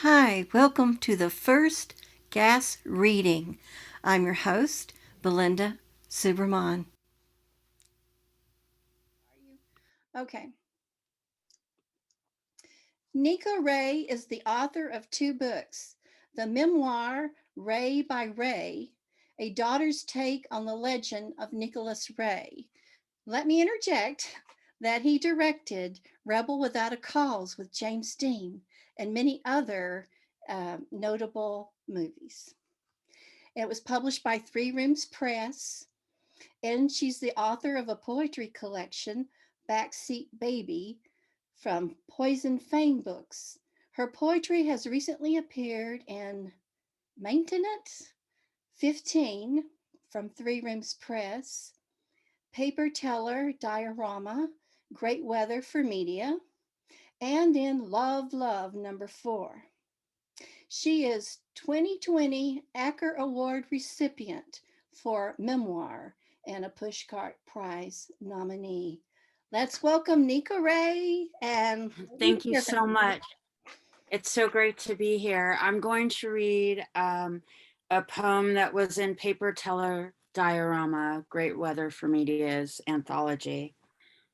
Hi, welcome to the first gas reading. I'm your host, Belinda Subraman. Okay. Nicca Ray is the author of two books: the memoir Ray by Ray, a daughter's take on the legend of Nicholas Ray. Let me interject that he directed Rebel Without a Cause with James Dean and many other notable movies. It was published by Three Rooms Press, and she's the author of a poetry collection, Backseat Baby, from Fang Books. Her poetry has recently appeared in Maintenant, 15 from Three Rooms Press, Paper Teller Diorama, Great Weather for Media, and in Love, Love, number 4. She is 2020 Acker Award recipient for memoir and a Pushcart Prize nominee. Let's welcome Nicca Ray. And thank you so much. It's so great to be here. I'm going to read a poem that was in Paper Teller Diorama, Great Weather for Media's anthology.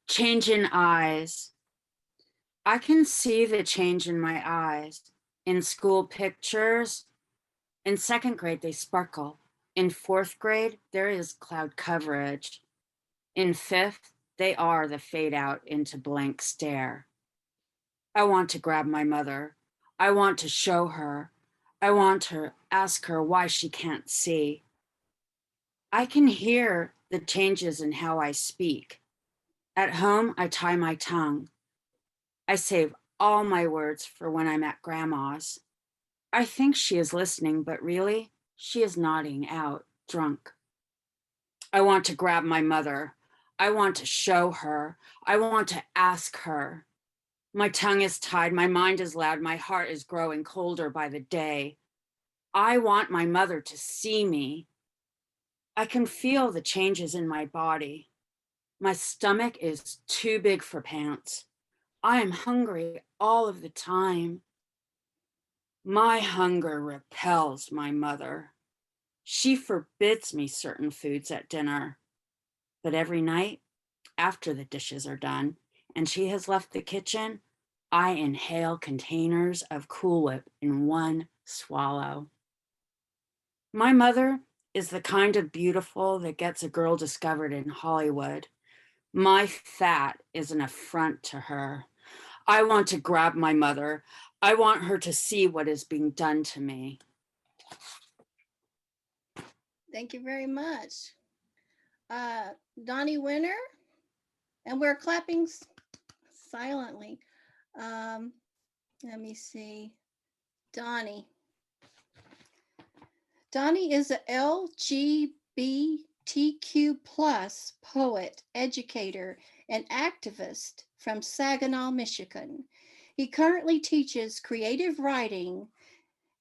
Change in Eyes. I can see the change in my eyes. In school pictures, in second grade, they sparkle. In fourth grade, there is cloud coverage. In fifth, they are the fade out into blank stare. I want to grab my mother. I want to show her. I want to ask her why she can't see. I can hear the changes in how I speak. At home, I tie my tongue. I save all my words for when I'm at grandma's. I think she is listening, but really, she is nodding out, drunk. I want to grab my mother. I want to show her. I want to ask her. My tongue is tied, my mind is loud, my heart is growing colder by the day. I want my mother to see me. I can feel the changes in my body. My stomach is too big for pants. I am hungry all of the time. My hunger repels my mother. She forbids me certain foods at dinner. But every night, after the dishes are done and she has left the kitchen, I inhale containers of Cool Whip in one swallow. My mother is the kind of beautiful that gets a girl discovered in Hollywood. My fat is an affront to her. I want to grab my mother. I want her to see what is being done to me. Thank you very much. Donnie Winter, and we're clapping silently. Um, Let me see. Donnie. Donnie is a LGBTQ plus poet, educator, and activist from Saginaw, Michigan. He currently teaches creative writing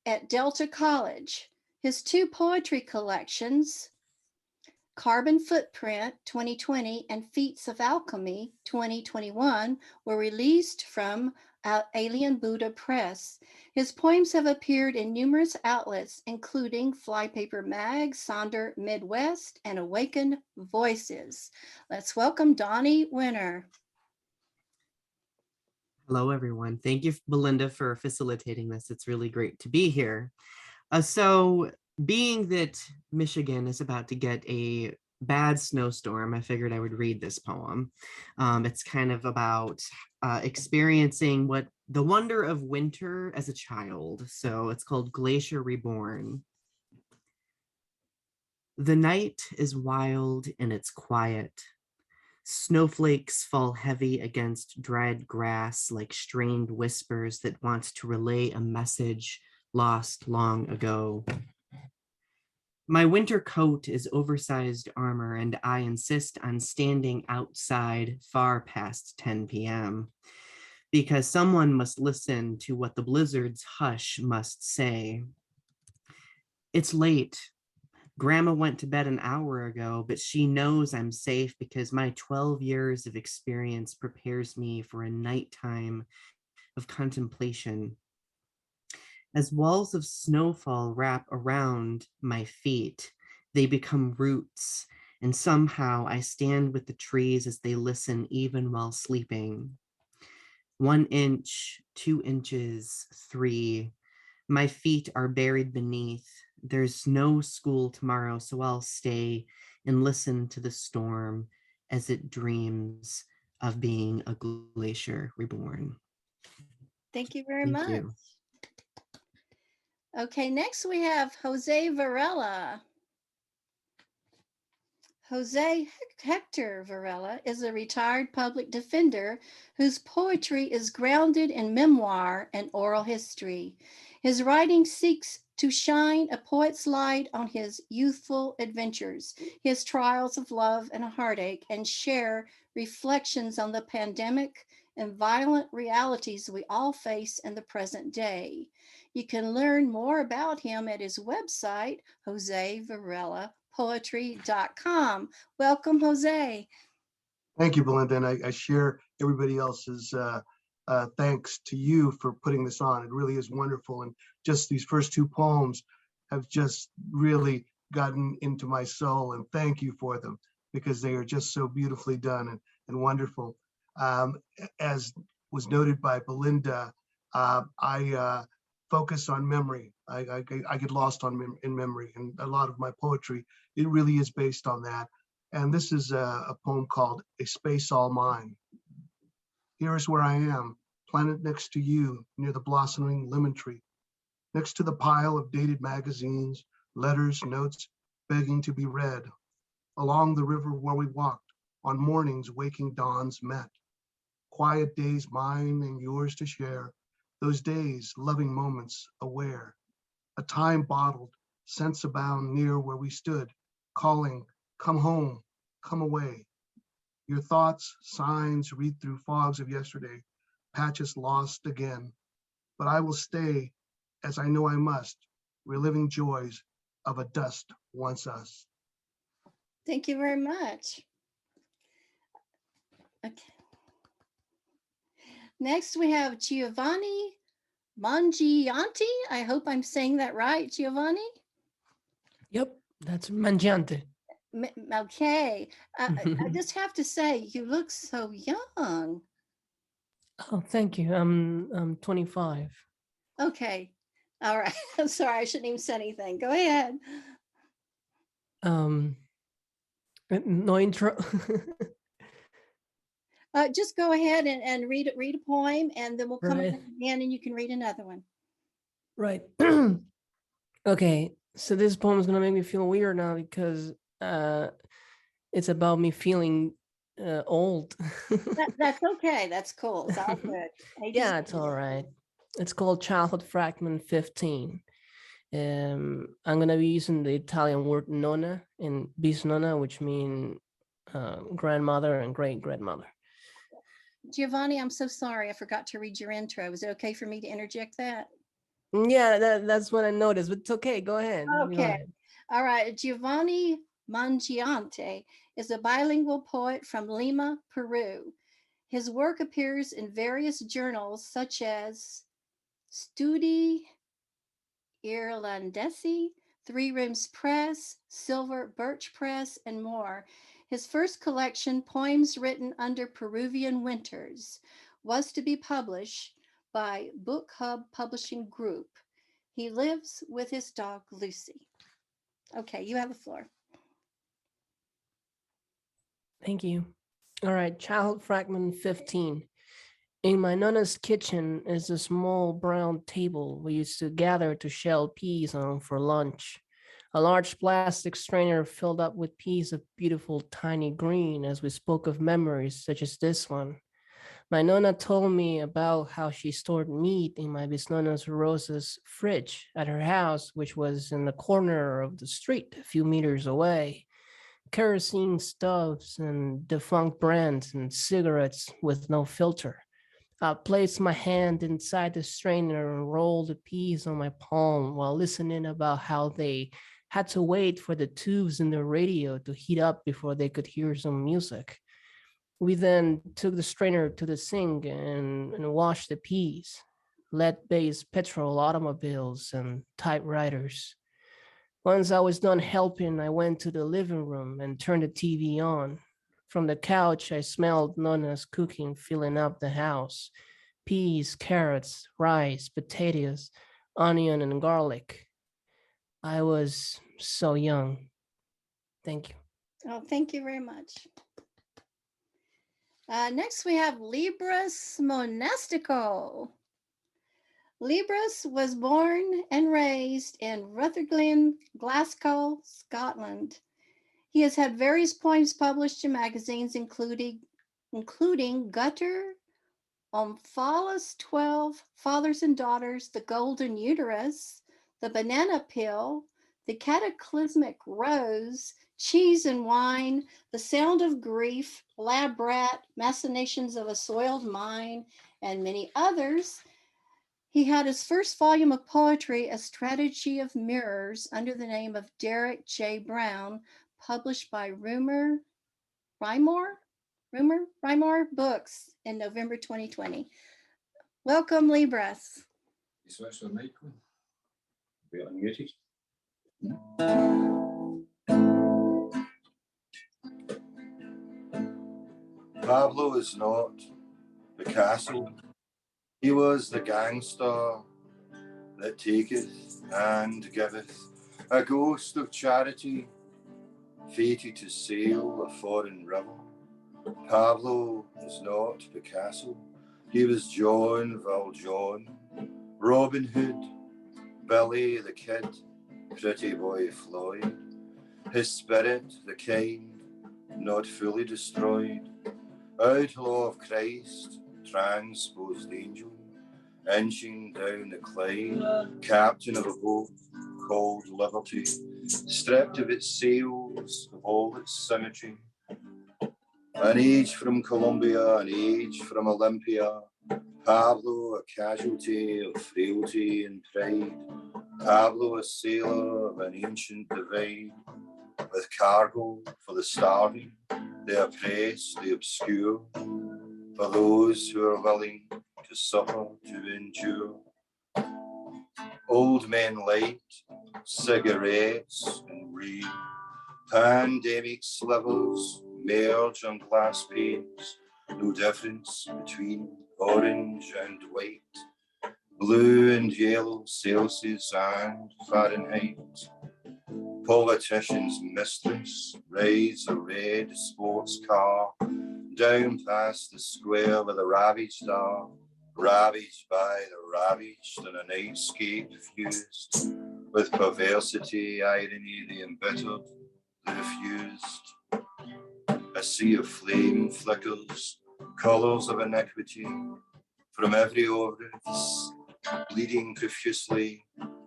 at Delta College. His two poetry collections, Carbon Footprint 2020 and Feats of Alchemy 2021, were released from Alien Buddha Press. His poems have appeared in numerous outlets, including Flypaper Mag, Sonder Midwest, and Awakened Voices. Let's welcome Donnie Winter. Hello, everyone. Thank you, Belinda, for facilitating this. It's really great to be here. Being that Michigan is about to get a bad snowstorm, I figured I would read this poem. It's kind of about experiencing what the wonder of winter as a child. So it's called Glacier Reborn. The night is wild and it's quiet. Snowflakes fall heavy against dried grass like strained whispers that want to relay a message lost long ago. My winter coat is oversized armor, and I insist on standing outside far past 10 p.m. because someone must listen to what the blizzard's hush must say. It's late. Grandma went to bed an hour ago, but she knows I'm safe because my 12 years of experience prepares me for a nighttime of contemplation. As walls of snowfall wrap around my feet, they become roots, and somehow I stand with the trees as they listen even while sleeping. 1 inch, 2 inches, three. My feet are buried beneath. There's no school tomorrow, so I'll stay and listen to the storm as it dreams of being a glacier reborn. Thank you very Thank much. you. Okay, next we have Jose Varela. Hector Varela is a retired public defender whose poetry is grounded in memoir and oral history. His writing seeks to shine a poet's light on his youthful adventures, his trials of love and heartache, and share reflections on the pandemic and violent realities we all face in the present day. You can learn more about him at his website, josevarelapoetry.com. Welcome, Jose. Thank you, Belinda, and I share everybody else's thanks to you for putting this on. It really is wonderful, and just these first two poems have just really gotten into my soul, and thank you for them because they are just so beautifully done and wonderful. As was noted by Belinda, I focus on memory. I get lost in memory, and a lot of my poetry, it really is based on that. And this is a poem called A Space All Mine. Here is where I am, planted next to you near the blossoming lemon tree, next to the pile of dated magazines, letters, notes, begging to be read, along the river where we walked, on mornings waking dawns met, quiet days mine and yours to share, those days, loving moments aware, a time bottled, sense abound near where we stood, calling, come home, come away. Your thoughts, signs read through fogs of yesterday, patches lost again. But I will stay, as I know I must, reliving joys of a dust once us. Thank you very much. Okay. Next, we have Giovanni Mongianti. I hope I'm saying that right, Giovanni. Yep, that's Mangiante. Okay. I just have to say, you look so young. Oh, thank you. I'm 25. Okay. All right. I'm sorry. I shouldn't even say anything. Go ahead. No intro. Just go ahead and read a poem, and then we'll come Right. back again and you can read another one. Right. Okay, so this poem is gonna make me feel weird now because it's about me feeling old. That's okay. That's cool. It's all good. Yeah, it's all right. It's called Childhood Fragment 15. I'm gonna be using the Italian word nonna and bisnonna, which mean grandmother and great grandmother. Giovanni, I'm so sorry. I forgot to read your intro. Was it okay for me to interject that? Yeah, that's what I noticed, but it's okay. Go ahead. Go Okay. ahead. All right. Giovanni Mangiante is a bilingual poet from Lima, Peru. His work appears in various journals such as Studi Irlandesi, Three Rooms Press, Silver Birch Press, and more. His first collection, Poems Written Under Peruvian Winters, was to be published by Book Hub Publishing Group. He lives with his dog, Lucy. Okay, you have the floor. Thank you. All right, Childhood Fragment 15. In my nonna's kitchen is a small brown table we used to gather to shell peas on for lunch. A large plastic strainer filled up with peas of beautiful tiny green as we spoke of memories such as this one. My nonna told me about how she stored meat in my bisnonna's Rosa's fridge at her house, which was in the corner of the street a few meters away. Kerosene stoves and defunct brands and cigarettes with no filter. I placed my hand inside the strainer and rolled the peas on my palm while listening about how they had to wait for the tubes in the radio to heat up before they could hear some music. We then took the strainer to the sink and washed the peas. lead-based petrol automobiles and typewriters. Once I was done helping, I went to the living room and turned the TV on. From the couch, I smelled Nonna's cooking filling up the house. Peas, carrots, rice, potatoes, onion, and garlic. I was so young. Thank you. Oh, thank you very much. Next, we have Libras Monastico. Libras was born and raised in Rutherglen, Glasgow, Scotland. He has had various poems published in magazines, including Gutter, Omphalos 12, Fathers and Daughters, The Golden Uterus, The Banana Pill, The Cataclysmic Rose, Cheese and Wine, The Sound of Grief, Lab Rat, Machinations of a Soiled Mind, and many others. He had his first volume of poetry, A Strategy of Mirrors, under the name of Derek J. Brown, published by Rumor Books in November 2020. Welcome, Libras. You switch to the mic one. Be unmuted. Pablo is not Picasso. He was the gangster that taketh and giveth, a ghost of charity, fated to sail a foreign river. Pablo is not Picasso. He was John Valjean, Robin Hood, Billy the Kid, Pretty Boy Floyd. His spirit, the kind, not fully destroyed. Outlaw of Christ, transposed angel, inching down the Clyde, captain of a boat called Liberty, stripped of its sails, of all its symmetry. An age from Columbia, an age from Olympia, Pablo a casualty of frailty and pride, Pablo a sailor of an ancient divide, with cargo for the starving, the oppressed, the obscure, for those who are willing to suffer, to endure. Old men light cigarettes and read, pandemic slivers merge on glass panes, no difference between orange and white, blue and yellow, Celsius and Fahrenheit. Politician's mistress rides a red sports car down past the square where the ravaged are, ravaged by the ravaged, and a nightscape fused with perversity, irony, the embittered, the refused. A sea of flame flickers, colours of iniquity, from every orifice, bleeding profusely,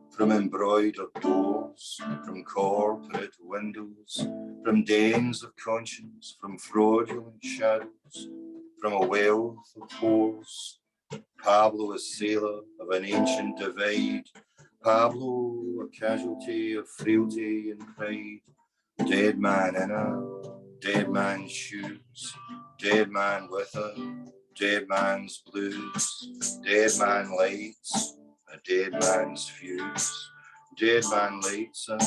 from embroidered doors, from corporate windows, from dens of conscience, from fraudulent shadows, from a wealth of pores. Pablo a sailor of an ancient divide, Pablo a casualty of frailty and pride, dead man in her, dead man's shoes, dead man with her, dead man's blues, dead man lights, a dead man's fuse, dead man lights a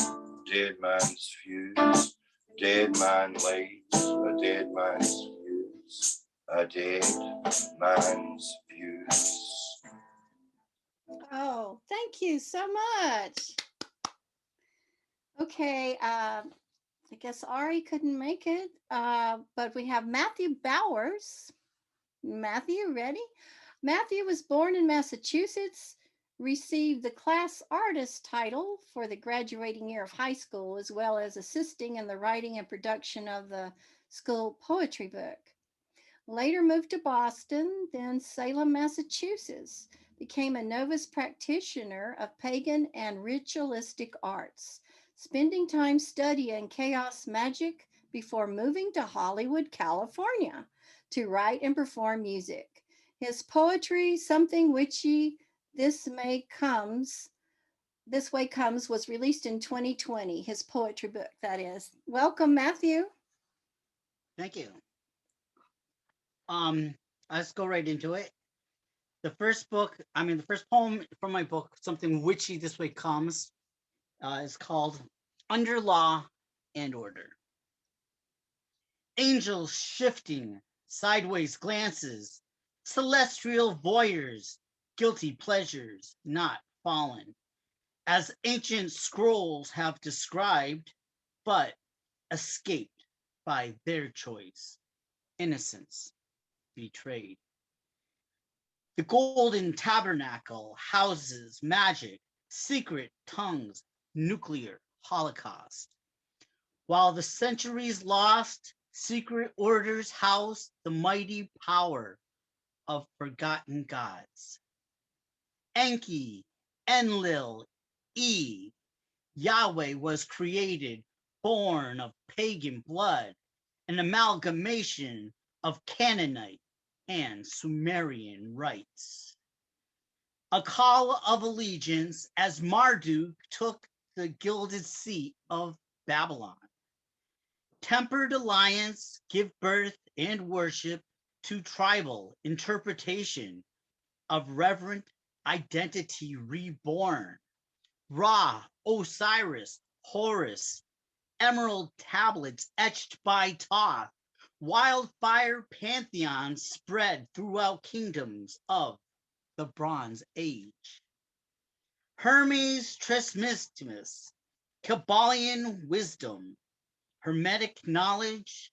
dead man's fuse, dead man lights a dead man's fuse, a dead man's fuse. Oh, thank you so much. Okay, I guess Ari couldn't make it, but we have Matthew Bowers. Matthew, ready? Matthew was born in Massachusetts, received the class artist title for the graduating year of high school, as well as assisting in the writing and production of the school poetry book. Later moved to Boston, then Salem, Massachusetts, became a novice practitioner of pagan and ritualistic arts, spending time studying chaos magic before moving to Hollywood, California, to write and perform music. His poetry, Something Witchy, This Way Comes, was released in 2020, his poetry book, that is. Welcome, Matthew. Thank you. Let's go right into it. The first poem from my book, Something Witchy This Way Comes, is called Under Law and Order. Angels shifting, sideways glances, celestial voyeurs, guilty pleasures not fallen, as ancient scrolls have described, but escaped by their choice, innocence betrayed. The golden tabernacle houses magic, secret tongues, nuclear holocaust. While the centuries lost, secret orders house the mighty power of forgotten gods. Enki, Enlil, E, Yahweh was created, born of pagan blood, an amalgamation of Canaanite and Sumerian rites. A call of allegiance as Marduk took the gilded seat of Babylon. Tempered alliance give birth and worship to tribal interpretation of reverent identity reborn. Ra, Osiris, Horus, emerald tablets etched by Thoth, wildfire pantheons spread throughout kingdoms of the Bronze Age. Hermes Trismegistus, Kabbalion wisdom, Hermetic knowledge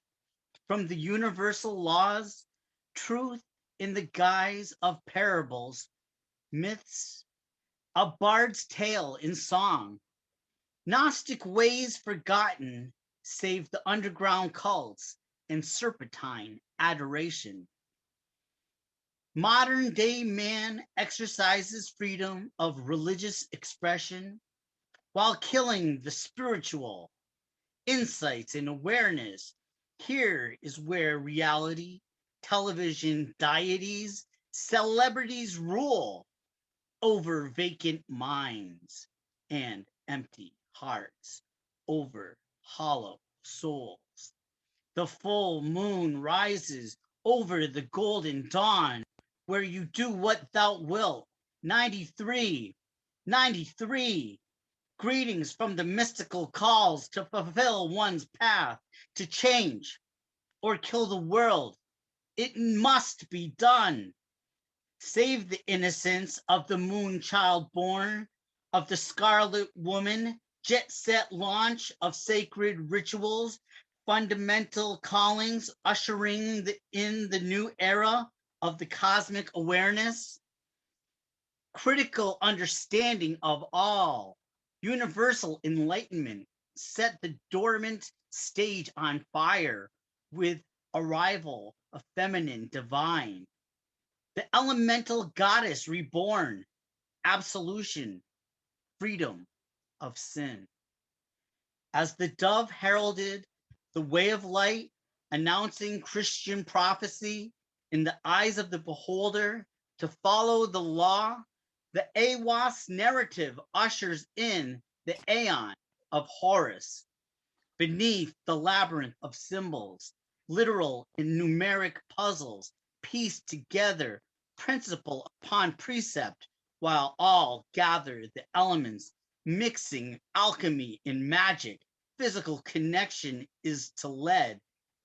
from the universal laws, truth in the guise of parables, myths, a bard's tale in song, Gnostic ways forgotten, save the underground cults and serpentine adoration. Modern day man exercises freedom of religious expression while killing the spiritual. Insights and awareness. Here is where reality, television deities, celebrities rule over vacant minds and empty hearts, over hollow souls. The full moon rises over the golden dawn, where you do what thou wilt. 93, 93. Greetings from the mystical calls to fulfill one's path, to change or kill the world. It must be done. Save the innocence of the moon child born, of the scarlet woman, jet set launch of sacred rituals, fundamental callings ushering in the new era of the cosmic awareness, critical understanding of all, universal enlightenment, set the dormant stage on fire with arrival of feminine divine, the elemental goddess reborn, absolution, freedom of sin. As the dove heralded the way of light, announcing Christian prophecy in the eyes of the beholder to follow the law, the Awas narrative ushers in the aeon of Horus. Beneath the labyrinth of symbols, literal and numeric puzzles pieced together principle upon precept, while all gather the elements, mixing alchemy and magic. Physical connection is to lead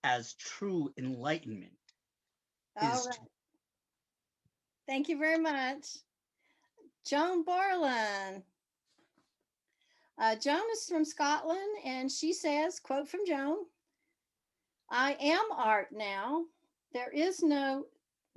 as true enlightenment All is right. to. Thank you very much. Joan Borland. Joan is from Scotland, and she says, quote from Joan, I am art now. There is no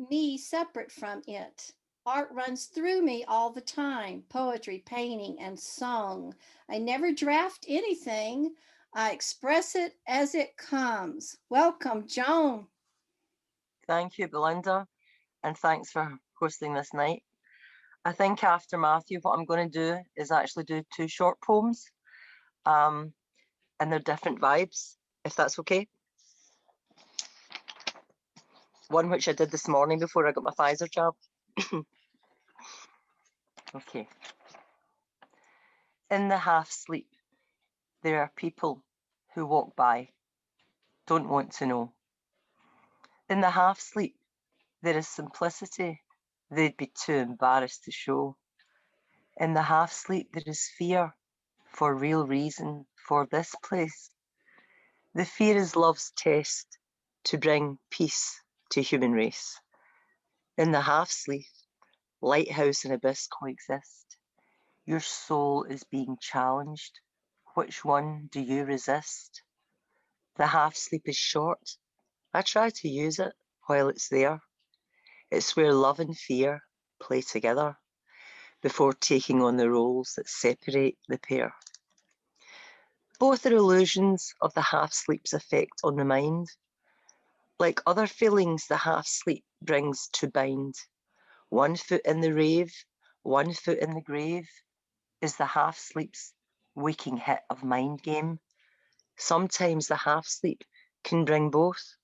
me separate from it. Art runs through me all the time, poetry, painting, and song. I never draft anything. I express it as it comes. Welcome, Joan. Thank you, Belinda, and thanks for hosting this night. I think after Matthew, what I'm going to do is actually do 2 short poems, and they're different vibes, if that's okay. One which I did this morning before I got my Pfizer jab. Okay. In the half sleep, there are people who walk by, don't want to know. In the half sleep, there is simplicity, they'd be too embarrassed to show. In the half-sleep there is fear, for real reason, for this place. The fear is love's test to bring peace to human race. In the half-sleep, lighthouse and abyss coexist. Your soul is being challenged. Which one do you resist? The half-sleep is short. I try to use it while it's there. It's where love and fear play together before taking on the roles that separate the pair. Both are illusions of the half-sleep's effect on the mind. Like other feelings the half-sleep brings to bind. 1 foot in the rave, 1 foot in the grave is the half-sleep's waking hit of mind game. Sometimes the half-sleep can bring both,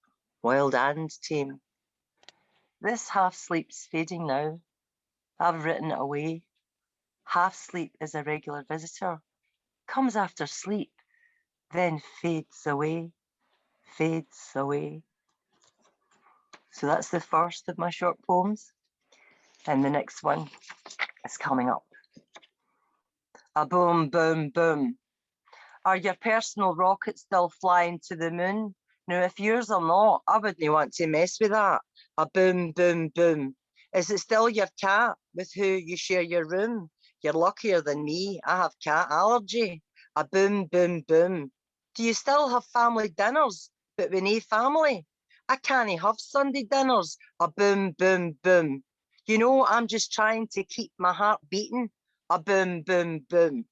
wild and tame. This half-sleep's fading now. I've written it away. Half-sleep is a regular visitor, comes after sleep, then fades away, fades away. So that's the first of my short poems. And the next one is coming up. A boom, boom, boom. Are your personal rockets still flying to the moon? Now, if yours are not, I wouldn't want to mess with that. A boom, boom, boom. Is it still your cat with who you share your room? You're luckier than me. I have cat allergy. A boom, boom, boom. Do you still have family dinners, but we need family? I can't have Sunday dinners. A boom, boom, boom. You know, I'm just trying to keep my heart beating. A boom, boom, boom.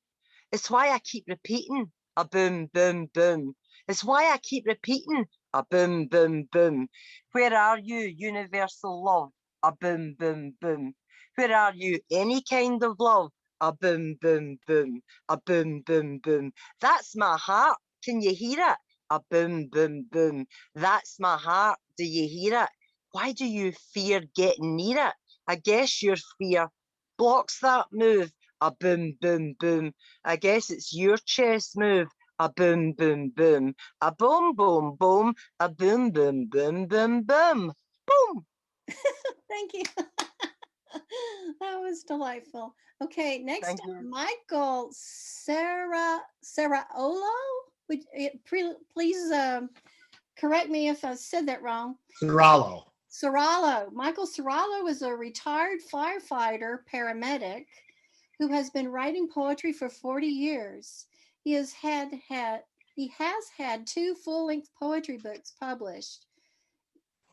It's why I keep repeating. A boom, boom, boom. It's why I keep repeating. A boom, boom, boom. Where are you, universal love? A boom, boom, boom. Where are you, any kind of love? A boom, boom, boom. A boom, boom, boom. That's my heart. Can you hear it? A boom, boom, boom. That's my heart. Do you hear it? Why do you fear getting near it? I guess your fear blocks that move. A boom, boom, boom. I guess it's your chest move. A boom, boom, boom. A boom, boom, boom. A boom, boom, boom, boom, boom. Boom. Thank you. That was delightful. Okay, next Thank up, you. Michael Saraolo. Would please correct me if I said that wrong. Serralo. Serralo. Michael Serralo is a retired firefighter paramedic who has been writing poetry for 40 years. He has had 2 full-length poetry books published.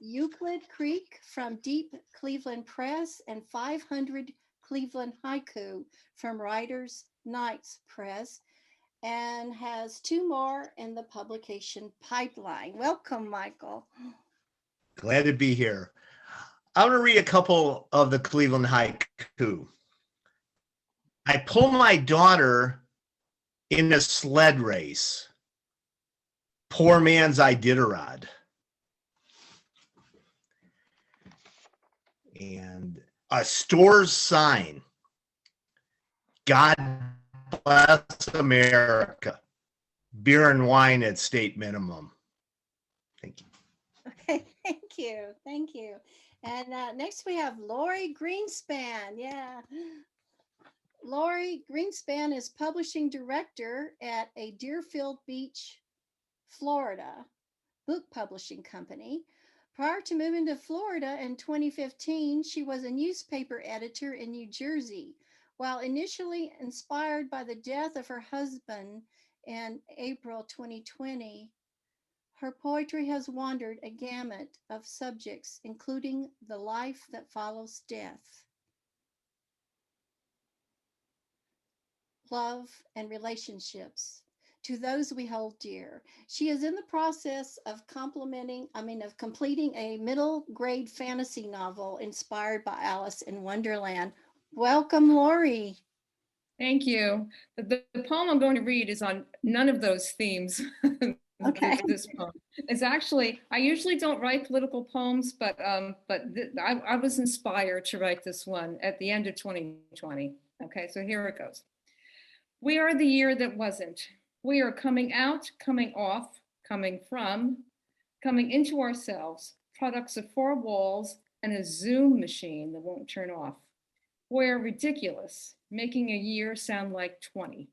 Euclid Creek from Deep Cleveland Press and 500 Cleveland Haiku from Writers Knights Press, and has 2 more in the publication pipeline. Welcome, Michael. Glad to be here. I'm going to read a couple of the Cleveland Haiku. I pull my daughter in a sled race. Poor man's Iditarod. And a store's sign. God bless America. Beer and wine at state minimum. Thank you. Okay, thank you. Thank you. And next we have Lori Greenspan. Yeah. Lori Greenspan is publishing director at a Deerfield Beach, Florida book publishing company. Prior to moving to Florida in 2015, she was a newspaper editor in New Jersey. While initially inspired by the death of her husband in April 2020, her poetry has wandered a gamut of subjects, including the life that follows death, love, and relationships to those we hold dear. She is in the process of completing a middle grade fantasy novel inspired by Alice in Wonderland. Welcome, Lori. Thank you. The poem I'm going to read is on none of those themes. Okay. This poem. It's actually, I usually don't write political poems, but I was inspired to write this one at the end of 2020. Okay, so here it goes. We are the year that wasn't. We are coming out, coming off, coming from, coming into ourselves, products of 4 walls and a Zoom machine that won't turn off. We're ridiculous, making a year sound like 20.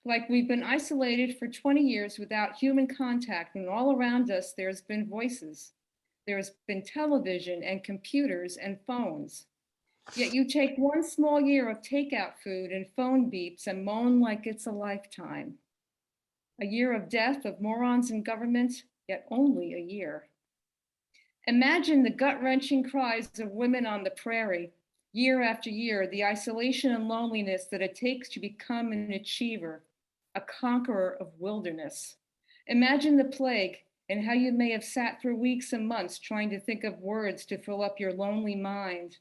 Like we've been isolated for 20 years without human contact, and all around us there's been voices. There's been television and computers and phones. Yet you take one small year of takeout food and phone beeps and moan like it's a lifetime. A year of death of morons in government, yet only a year. Imagine the gut-wrenching cries of women on the prairie, year after year, the isolation and loneliness that it takes to become an achiever, a conqueror of wilderness. Imagine the plague and how you may have sat for weeks and months trying to think of words to fill up your lonely mind.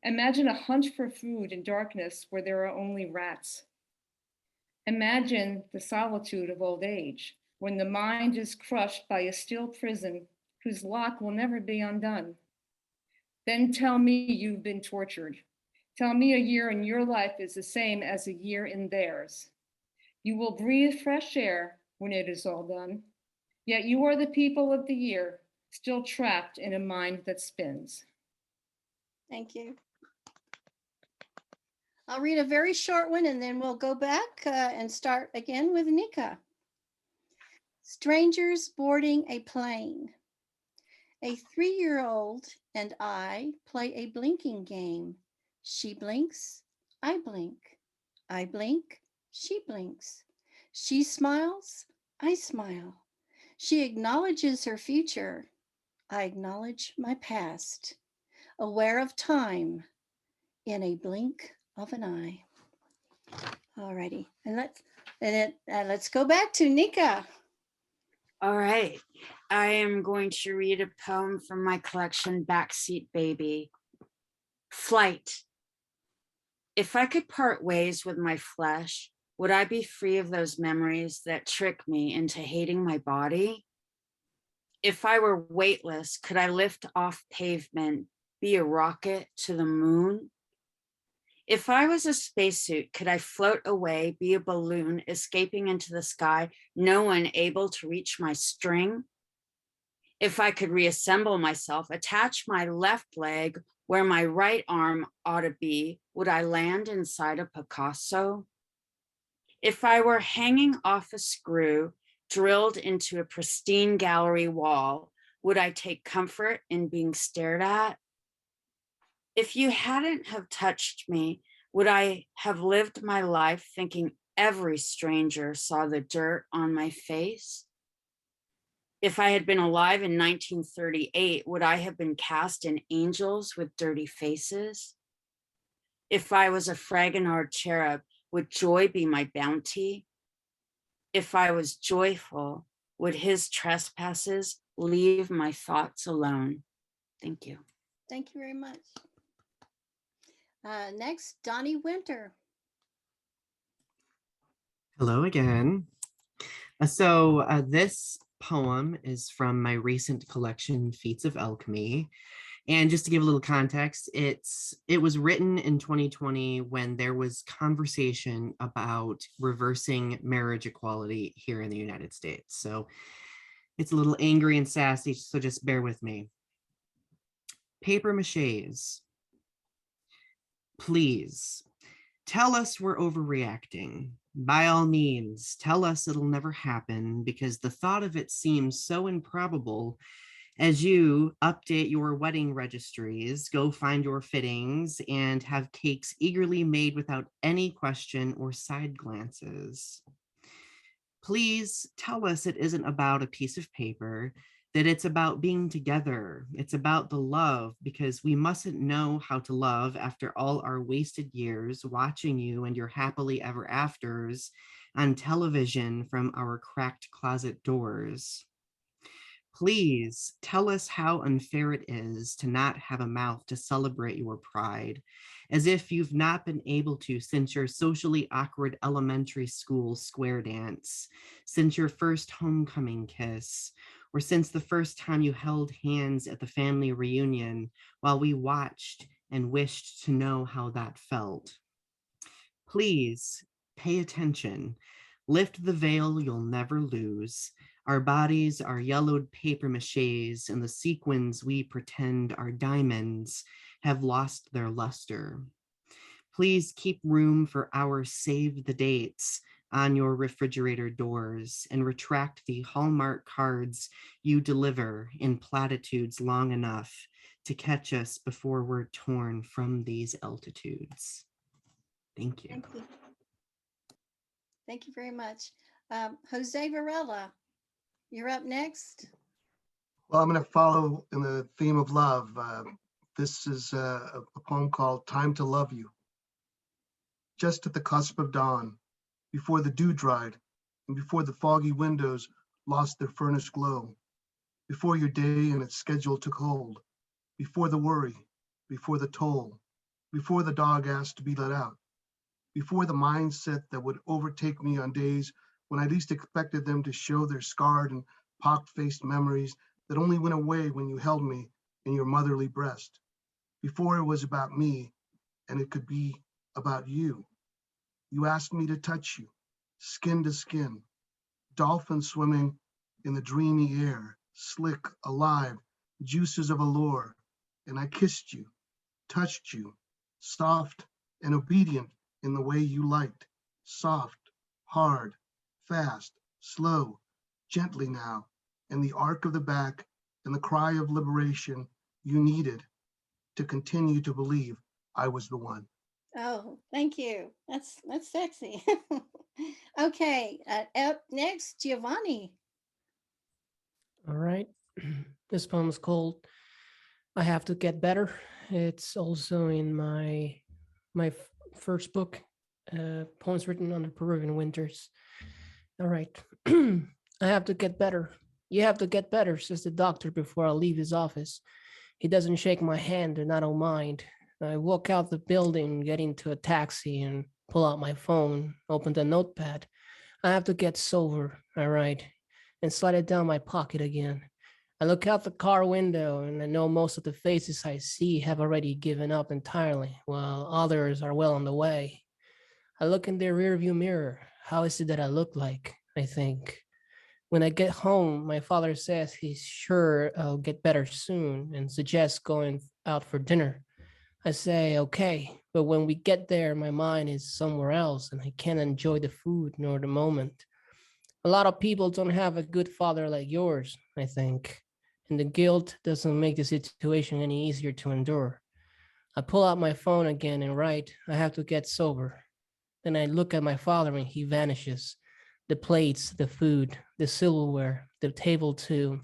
Imagine a hunt for food in darkness where there are only rats. Imagine the solitude of old age, when the mind is crushed by a steel prison whose lock will never be undone. Then tell me you've been tortured. Tell me a year in your life is the same as a year in theirs. You will breathe fresh air when it is all done, yet you are the people of the year, still trapped in a mind that spins. Thank you. I'll read a very short one and then we'll go back and start again with Nicca. Strangers boarding a plane. A 3-year-old and I play a blinking game. She blinks, I blink. I blink, she blinks. She smiles, I smile. She acknowledges her future. I acknowledge my past. Aware of time in a blink of an eye. All righty, and let's go back to Nicca. All right, I am going to read a poem from my collection, Backseat Baby. Flight. If I could part ways with my flesh, would I be free of those memories that trick me into hating my body? If I were weightless, could I lift off pavement, be a rocket to the moon? If I was a spacesuit, could I float away, be a balloon escaping into the sky, no one able to reach my string? If I could reassemble myself, attach my left leg where my right arm ought to be, would I land inside a Picasso? If I were hanging off a screw, drilled into a pristine gallery wall, would I take comfort in being stared at? If you hadn't have touched me, would I have lived my life thinking every stranger saw the dirt on my face? If I had been alive in 1938, would I have been cast in angels with dirty faces? If I was a Fragonard cherub, would joy be my bounty? If I was joyful, would his trespasses leave my thoughts alone? Thank you. Thank you very much. Next, Donny Winter. Hello again. This poem is from my recent collection, Feats of Alchemy. And just to give a little context, it was written in 2020 when there was conversation about reversing marriage equality here in the United States. So it's a little angry and sassy, so just bear with me. Paper maches. Please, tell us we're overreacting. By all means, tell us it'll never happen because the thought of it seems so improbable as you update your wedding registries, go find your fittings, and have cakes eagerly made without any question or side glances. Please tell us it isn't about a piece of paper, that it's about being together. It's about the love, because we mustn't know how to love after all our wasted years watching you and your happily ever afters on television from our cracked closet doors. Please tell us how unfair it is to not have a mouth to celebrate your pride, as if you've not been able to since your socially awkward elementary school square dance, since your first homecoming kiss, or since the first time you held hands at the family reunion while we watched and wished to know how that felt. Please pay attention. Lift the veil you'll never lose. Our bodies are yellowed paper maches, and the sequins we pretend are diamonds have lost their luster. Please keep room for our save the dates on your refrigerator doors and retract the Hallmark cards you deliver in platitudes long enough to catch us before we're torn from these altitudes. Thank you. Thank you. Thank you very much. Jose Varela, you're up next. Well, I'm going to follow in the theme of love. This is a poem called Time to Love You. Just at the cusp of dawn, before the dew dried, and before the foggy windows lost their furnace glow, before your day and its schedule took hold, before the worry, before the toll, before the dog asked to be let out, before the mindset that would overtake me on days when I least expected them to show their scarred and pock-faced memories that only went away when you held me in your motherly breast, before it was about me and it could be about you. You asked me to touch you, skin to skin, dolphin swimming in the dreamy air, slick, alive, juices of allure, and I kissed you, touched you, soft and obedient in the way you liked, soft, hard, fast, slow, gently now, and the arc of the back and the cry of liberation you needed to continue to believe I was the one. Oh, thank you. That's sexy. Okay, up next, Giovanni. All right. This poem is called I Have to Get Better. It's also in my first book, poems written under Peruvian winters. All right. I have to get better. You have to get better, says the doctor before I leave his office. He doesn't shake my hand and I don't mind. I walk out the building, get into a taxi and pull out my phone, open the notepad. I have to get sober, I write, and slide it down my pocket again. I look out the car window and I know most of the faces I see have already given up entirely, while others are well on the way. I look in their rearview mirror. How is it that I look like? I think. When I get home, my father says he's sure I'll get better soon and suggests going out for dinner. I say, okay, but when we get there, my mind is somewhere else and I can't enjoy the food nor the moment. A lot of people don't have a good father like yours, I think, and the guilt doesn't make the situation any easier to endure. I pull out my phone again and write, I have to get sober. Then I look at my father and he vanishes. The plates, the food, the silverware, the table too.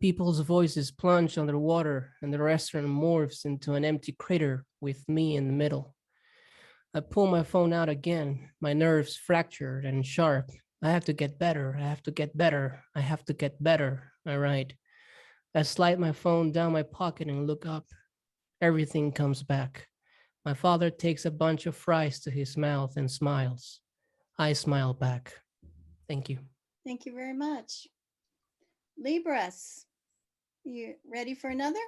People's voices plunge underwater and the restaurant morphs into an empty crater with me in the middle. I pull my phone out again, my nerves fractured and sharp. I have to get better, I have to get better, I have to get better, I write. I slide my phone down my pocket and look up. Everything comes back. My father takes a bunch of fries to his mouth and smiles. I smile back. Thank you. Thank you very much. Libras, you ready for another?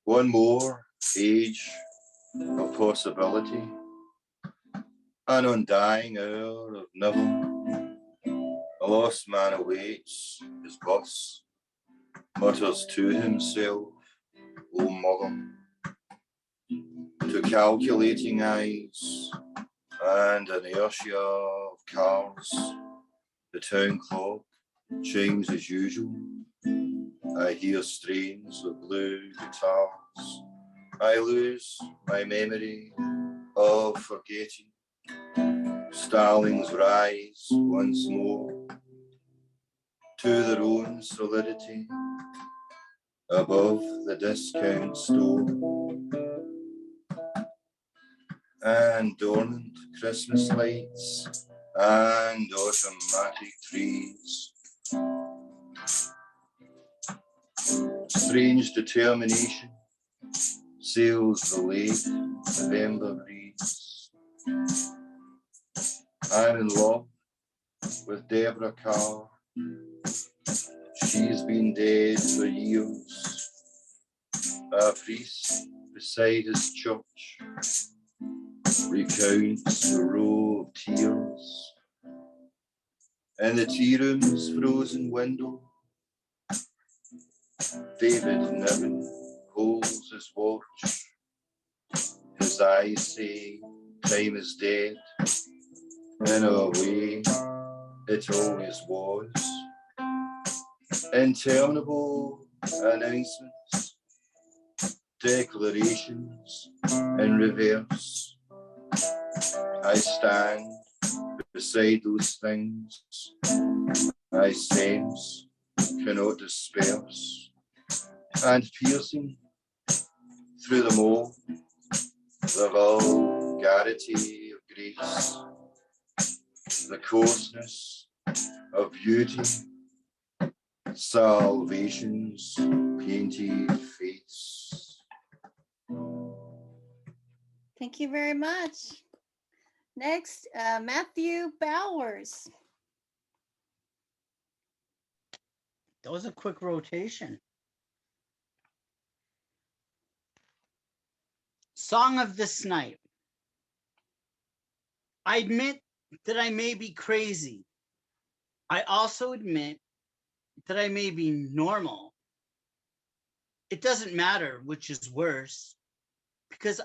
One more age of possibility, an undying hour of never. A lost man awaits his bus, mutters to himself, "O mother," to calculating eyes and inertia of cars. The town clock chimes as usual. I hear strains of blue guitars. I lose my memory of forgetting. Starlings rise once more to their own solidity above the discount store. And dormant Christmas lights and automatic trees. Strange determination sails the late November breeze. I'm in love with Deborah Carr. She's been dead for years. A priest beside his church recounts the row of tears in the tea room's frozen window. David Niven holds his watch. His eyes say time is dead. In a way, it always was. Interminable announcements, declarations in reverse. I stand beside those things I sense cannot disperse, and piercing through them all, the vulgarity of grace, the coarseness of beauty, salvation's painted face. Thank you very much. Next, Matthew Bowers. That was a quick rotation. Song of this night. I admit that I may be crazy. I also admit that I may be normal. It doesn't matter which is worse, because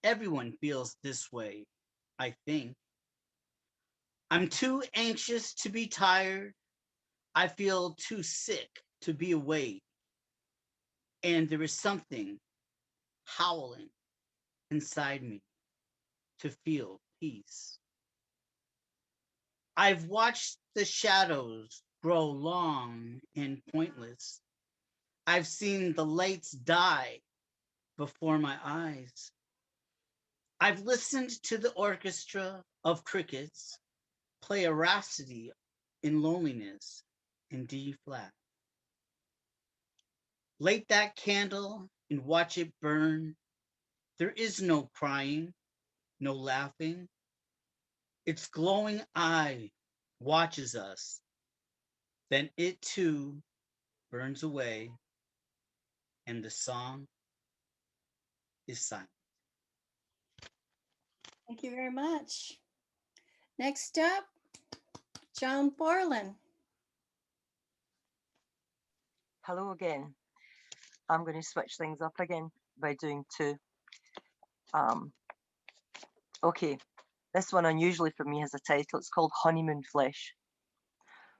everyone feels this way, I think. I'm too anxious to be tired. I feel too sick to be awake. And there is something howling inside me to feel peace. I've watched the shadows grow long and pointless. I've seen the lights die before my eyes. I've listened to the orchestra of crickets play a rhapsody in loneliness in D flat. Light that candle and watch it burn. There is no crying, no laughing. Its glowing eye watches us. Then it too burns away, and the song is silent. Thank you very much. Next up, Joan Borland. Hello again. I'm going to switch things up again by doing two. Okay, this one unusually for me has a title. It's called Honeymoon Flesh.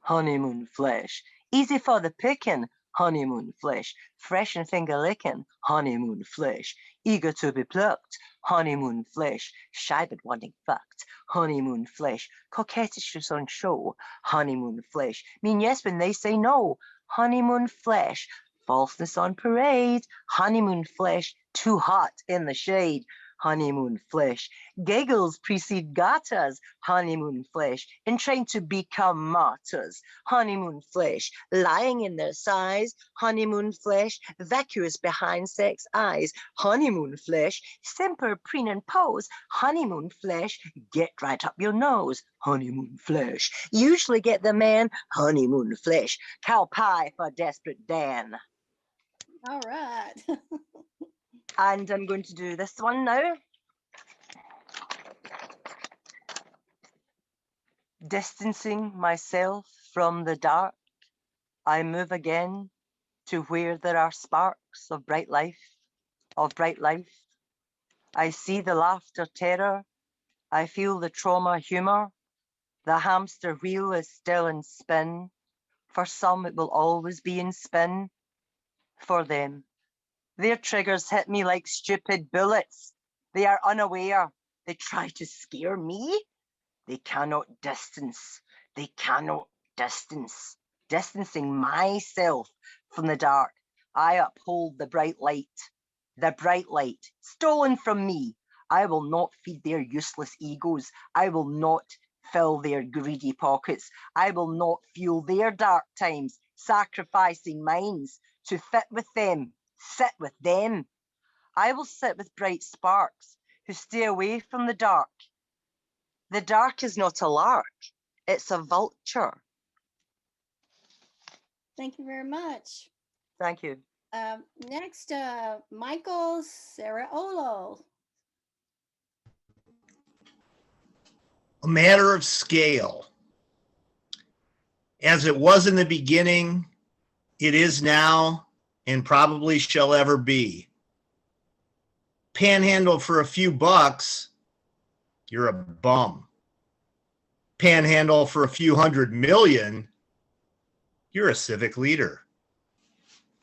Honeymoon flesh, easy for the picking. Honeymoon flesh, fresh and finger licking. Honeymoon flesh, eager to be plucked. Honeymoon flesh, shy but wanting fucked. Honeymoon flesh, coquettishness on show. Honeymoon flesh, mean yes when they say no. Honeymoon flesh, falseness on parade. Honeymoon flesh, too hot in the shade. Honeymoon flesh, giggles precede gatas. Honeymoon flesh, in trying to become martyrs. Honeymoon flesh, lying in their size. Honeymoon flesh, vacuous behind sex eyes. Honeymoon flesh, simper, preen and pose. Honeymoon flesh, get right up your nose. Honeymoon flesh, usually get the man. Honeymoon flesh, cow pie for desperate Dan. All right. And I'm going to do this one now. Distancing myself from the dark, I move again to where there are sparks of bright life, I see the laughter terror, I feel the trauma humor. The hamster wheel is still in spin. For some it will always be in spin. For them, their triggers hit me like stupid bullets. They are unaware. They try to scare me. They cannot distance. They cannot distance. Distancing myself from the dark, I uphold the bright light. The bright light, stolen from me. I will not feed their useless egos. I will not fill their greedy pockets. I will not fuel their dark times, sacrificing minds to fit with them, sit with them. I will sit with bright sparks who stay away from the dark. The dark is not a lark, it's a vulture. Thank you very much. Thank you. Next, Michael Saraolo. A matter of scale. As it was in the beginning, it is now, and probably shall ever be. Panhandle for a few bucks, you're a bum. Panhandle for a few 100 million, you're a civic leader.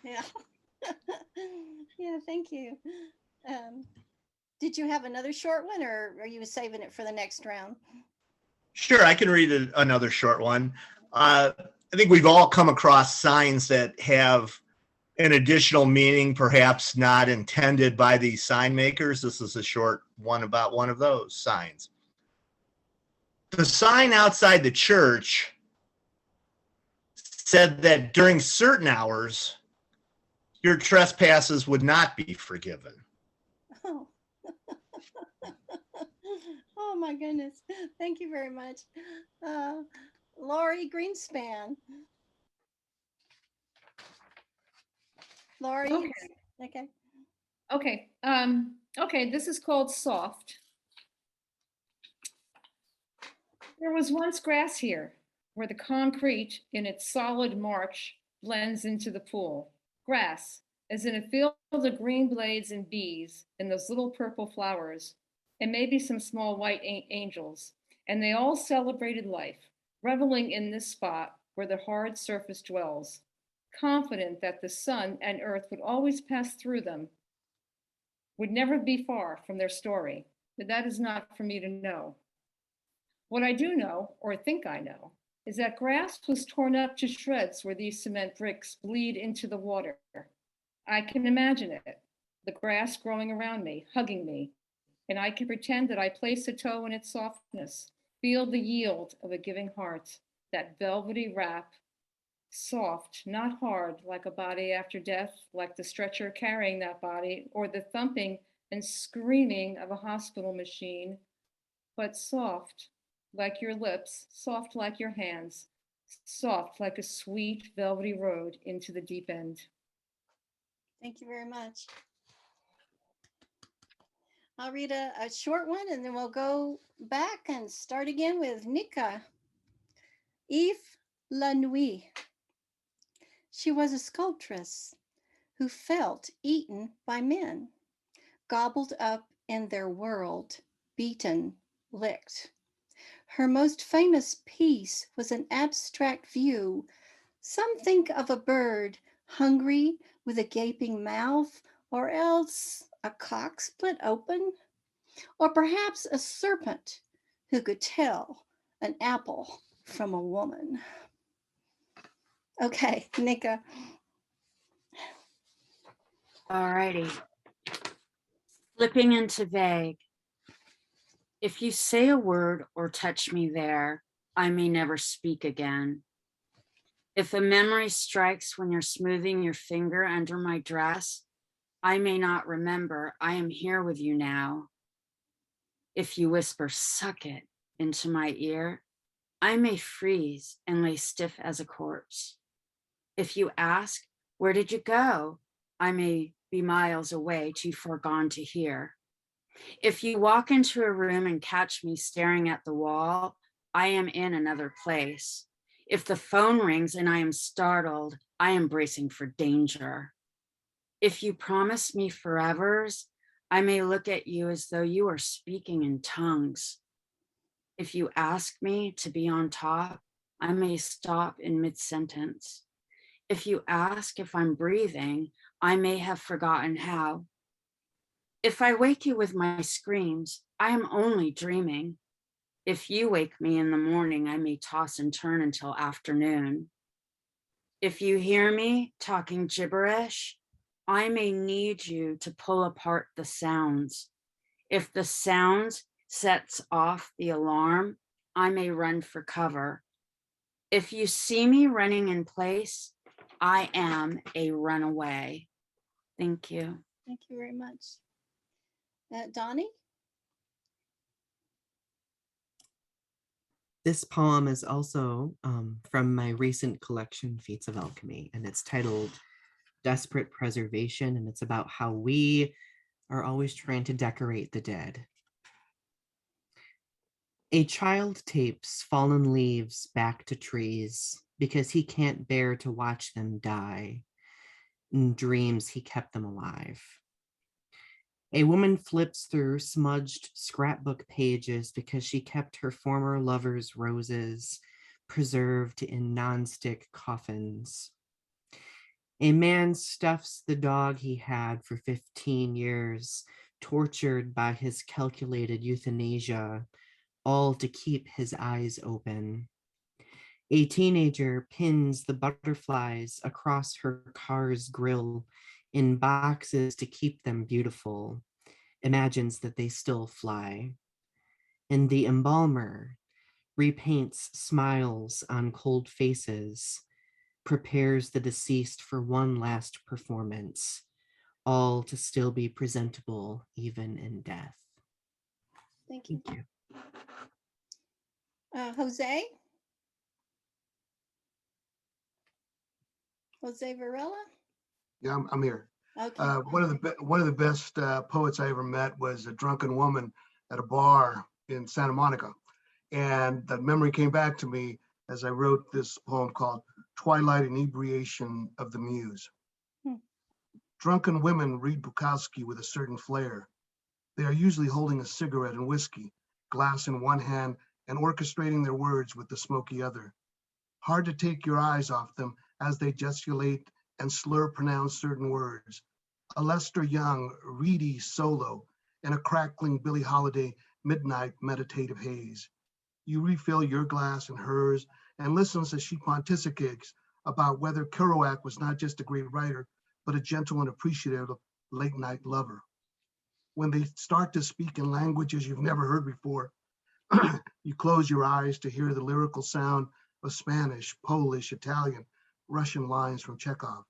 Yeah. Yeah, thank you. Did you have another short one, or are you saving it for the next round? Sure, I can read another short one. I think we've all come across signs that have an additional meaning, perhaps not intended by the sign makers. This is a short one about one of those signs. The sign outside the church said that during certain hours, your trespasses would not be forgiven. Oh. Oh my goodness. Thank you very much. Lori Greenspan. Lori. Okay. Okay. Okay. Okay, this is called Soft. There was once grass here, where the concrete in its solid march blends into the pool. Grass, as in a field of green blades and bees, and those little purple flowers, and maybe some small white angels. And they all celebrated life, reveling in this spot where the hard surface dwells, confident that the sun and earth would always pass through them, would never be far from their story. But that is not for me to know. What I do know, or think I know, is that grass was torn up to shreds where these cement bricks bleed into the water. I can imagine it, the grass growing around me, hugging me, and I can pretend that I place a toe in its softness, feel the yield of a giving heart, that velvety wrap, soft, not hard, like a body after death, like the stretcher carrying that body, or the thumping and screaming of a hospital machine, but soft, like your lips, soft like your hands, soft like a sweet, velvety road into the deep end. Thank you very much. I'll read a short one and then we'll go back and start again with Nicca. Yves La Nuit. She was a sculptress who felt eaten by men, gobbled up in their world, beaten, licked. Her most famous piece was an abstract view. Some think of a bird hungry with a gaping mouth, or else a cock split open, or perhaps a serpent who could tell an apple from a woman. Okay, Nicca. All righty. Slipping into vague. If you say a word or touch me there, I may never speak again. If a memory strikes when you're smoothing your finger under my dress, I may not remember I am here with you now. If you whisper, suck it, into my ear, I may freeze and lay stiff as a corpse. If you ask, where did you go? I may be miles away, too far gone to hear. If you walk into a room and catch me staring at the wall, I am in another place. If the phone rings and I am startled, I am bracing for danger. If you promise me forevers, I may look at you as though you are speaking in tongues. If you ask me to be on top, I may stop in mid-sentence. If you ask if I'm breathing, I may have forgotten how. If I wake you with my screams, I am only dreaming. If you wake me in the morning, I may toss and turn until afternoon. If you hear me talking gibberish, I may need you to pull apart the sounds. If the sounds sets off the alarm, I may run for cover. If you see me running in place, I am a runaway. Thank you. Thank you very much. Donnie? This poem is also from my recent collection, Feats of Alchemy, and it's titled Desperate Preservation, and it's about how we are always trying to decorate the dead. A child tapes fallen leaves back to trees because he can't bear to watch them die. In dreams, he kept them alive. A woman flips through smudged scrapbook pages because she kept her former lover's roses preserved in nonstick coffins. A man stuffs the dog he had for 15 years, tortured by his calculated euthanasia, all to keep his eyes open. A teenager pins the butterflies across her car's grill in boxes to keep them beautiful, imagines that they still fly. And the embalmer repaints smiles on cold faces, prepares the deceased for one last performance, all to still be presentable even in death. Thank you. Thank you. Jose? Jose Varela? Yeah, I'm here. Okay. One of the best poets I ever met was a drunken woman at a bar in Santa Monica. And the memory came back to me as I wrote this poem called Twilight Inebriation of the Muse. Drunken women read Bukowski with a certain flair. They are usually holding a cigarette and whiskey, glass in one hand, and orchestrating their words with the smoky other. Hard to take your eyes off them as they gesticulate and slur pronounce certain words. A Lester Young reedy solo and a crackling Billie Holiday midnight meditative haze. You refill your glass and hers and listens as she pontificates about whether Kerouac was not just a great writer, but a gentle and appreciative late night lover. When they start to speak in languages you've never heard before, you close your eyes to hear the lyrical sound of Spanish, Polish, Italian, Russian lines from Chekhov.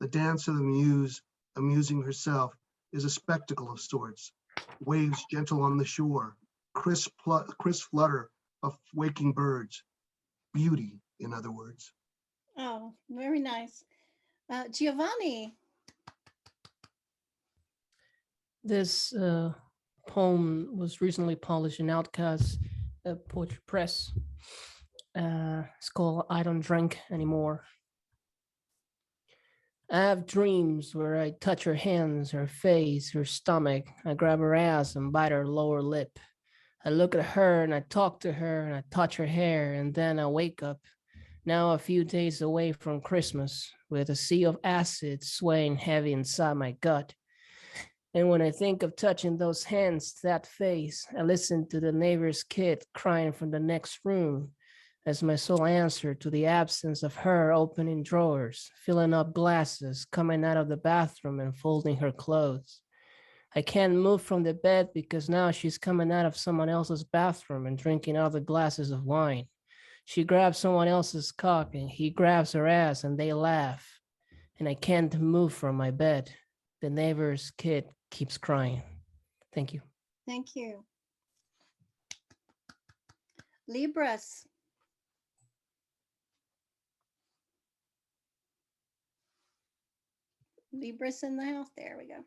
The dance of the muse, amusing herself, is a spectacle of sorts. Waves gentle on the shore, crisp flutter of waking birds. Beauty, in other words. Oh, very nice. Giovanni. This poem was recently published in Outcast Poetry Press. It's called I Don't Drink Anymore. I have dreams where I touch her hands, her face, her stomach. I grab her ass and bite her lower lip. I look at her and I talk to her and I touch her hair, and then I wake up, now a few days away from Christmas, with a sea of acid swaying heavy inside my gut. And when I think of touching those hands, that face, I listen to the neighbor's kid crying from the next room as my sole answer to the absence of her opening drawers, filling up glasses, coming out of the bathroom and folding her clothes. I can't move from the bed because now she's coming out of someone else's bathroom and drinking other glasses of wine. She grabs someone else's cock and he grabs her ass and they laugh. And I can't move from my bed. The neighbor's kid keeps crying. Thank you. Thank you. Libras. Libras in the house. There we go.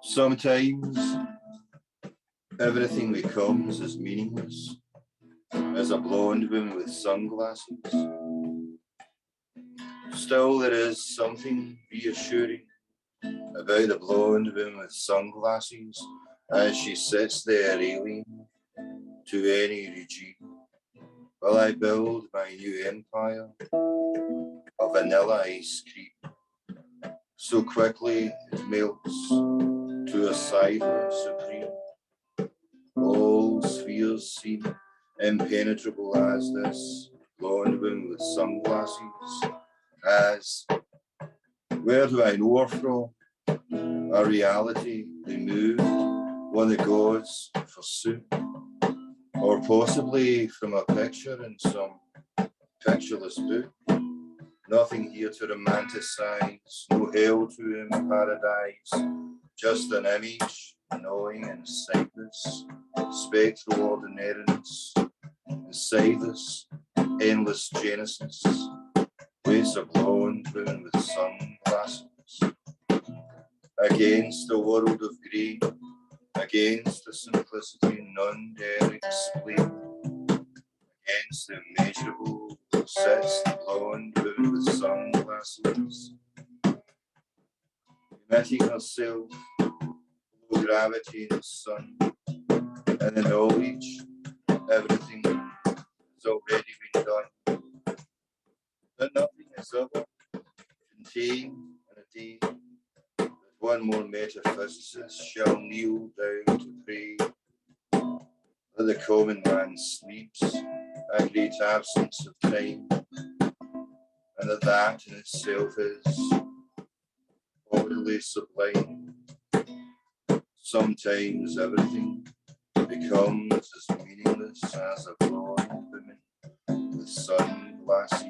Sometimes everything becomes as meaningless as a blonde woman with sunglasses. Still, there is something reassuring about the blonde woman with sunglasses as she sits there alien to any regime while I build my new empire of vanilla ice cream. So quickly it melts to a cipher supreme. All spheres seem impenetrable as this blonde woman with sunglasses. As where do I know her from? A reality removed, one the gods forsook, or possibly from a picture in some pictureless book. Nothing here to romanticize, no hell to in paradise, just an image, knowing and sightless, spectral ordinariness, and sightless, endless genesis, waves of glowing bloom with sunglasses, against a world of green, against the simplicity none dare explain, against the immeasurable sets the glowing bloom with sunglasses, emitting herself below gravity in the sun, and the knowledge everything has already been done, that nothing is ever contained in a day, that one more metaphysicist shall kneel down to pray, that the common man sleeps, a great absence of time, and that that in itself is orderly sublime. Sometimes everything becomes as meaningless as a blonde woman with sunglasses.